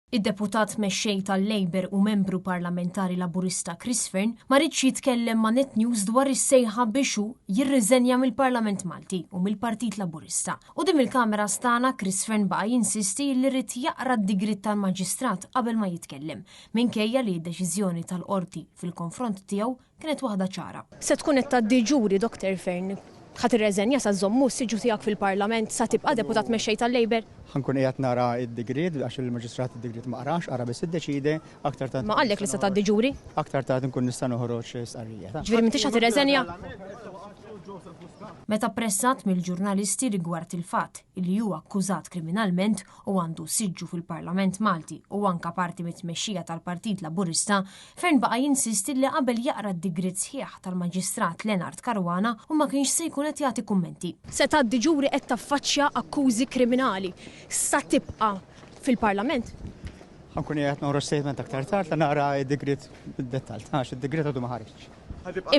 Id-deputat mexxej tal-Labour u membru parlamentari Laburista Chris Fearn ma rridx jitkellem ma' Net News dwar is-sejħa biex hu jirriżenja mill-Parlament Malti u mill-Partit Laburista. U dim il-Kamera stana Chris Fearn baqa' jinsisti li rrid jaqra d-digrit tal-Maġistrat qabel ma jitkellem, minkejja li d-deċiżjoni tal-qorti fil-konfront tiegħu kienet waħda ċara. Se tkun qed tgħaddi ġuri, Dr. Fearn, ħadd irreżenja sa żommu s-siġġu tiegħek fil-Parlament sa tibqa' deputat mexxej tal-Labour? ħankun qiegħed nara d-digrit għax il-Maġistrat id-digrit ma qarax, ara biss iddeċiedi aktar tard. Ma qallek li se tgħaddi ġuri? Aktar tard inkun nista' noħroġ stqarrija. Ġifieri m'intix ħadd irreżenja? Meta pressat mill-ġurnalisti rigward il-fatt li huwa akkużat kriminalment u għandu siġġu fil-Parlament Malti u anka parti mit-tmexxija tal-Partit Laburista, Fearn baqa' jinsisti li qabel jaqra d-digrit sħiħ tal-Maġistrat Lenard Caruana u ma kienx se jkun qed jagħti kummenti. Se tgħaddi ġuri qed taffaċċja akkużi kriminali. Sa tibqa' fil-Parlament? Ħankun qiegħed noħroġ statement aktar tard ta' nara d-digrit bid-dettall, għax id-digrit għadu ma ħareġ.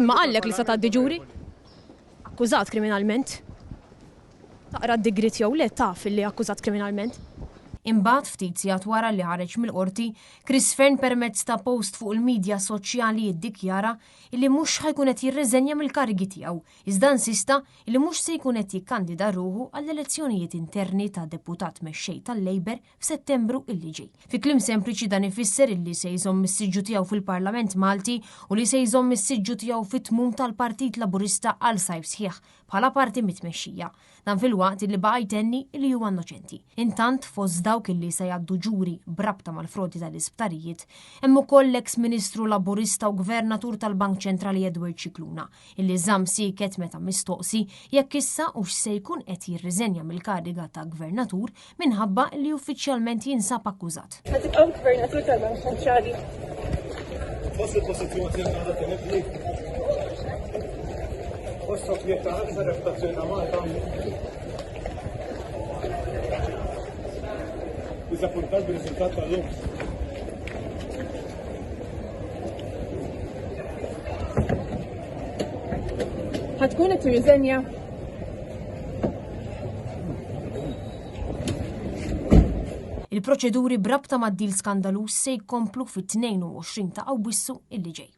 Imma qallek li se tgħaddi ġuri? Akkużat kriminalment? Taqra d-digrit jew le taf li akkużat kriminalment? Imbagħad ftit sigħat wara li ħareġ mill-qorti, Chris Fearn permezz ta' post fuq il-midja soċjali jiddikjara li mhux ħajkun qed jirriżenja mill-karigi tiegħu, iżda insista li mhux se jkun qed jikkandida ruħu għall-elezzjonijiet interni ta' deputat mexxej tal-Labour f'Settembru illi ġej. Fi kliem sempliċi dan ifisser illi se jżomm is-siġġu tiegħu fil-Parlament Malti u li se jżomm is-siġġu tiegħu fit-tmum tal-Partit Laburista għal sajf sħiħ bħala parti mit-tmexxija. Dan fil-waqt li baqa' jtenni li huwa innoċenti. Intant fost dawk illi se jgħaddu ġuri brabta mal-frodi tal-isptarijiet, hemm ukoll l-eks Ministru Laburista u Gvernatur tal-Bank Ċentrali Edward Cicluna, illi żamm siket meta mistoqsi jekk issa hux se jkun qed jirriżenja mill-kariga ta' Gvernatur minħabba li uffiċjalment jinsab akkużat. Ħatibqgħu Gvernatur tal-Bank Ċentrali. Disappuntat bil-riżultat tal-lum. Ħatkun qed tirriżenja? Il-proċeduri brabta mad-dil skandalus se jkomplu fit-22 ta' Awwissu illi ġej.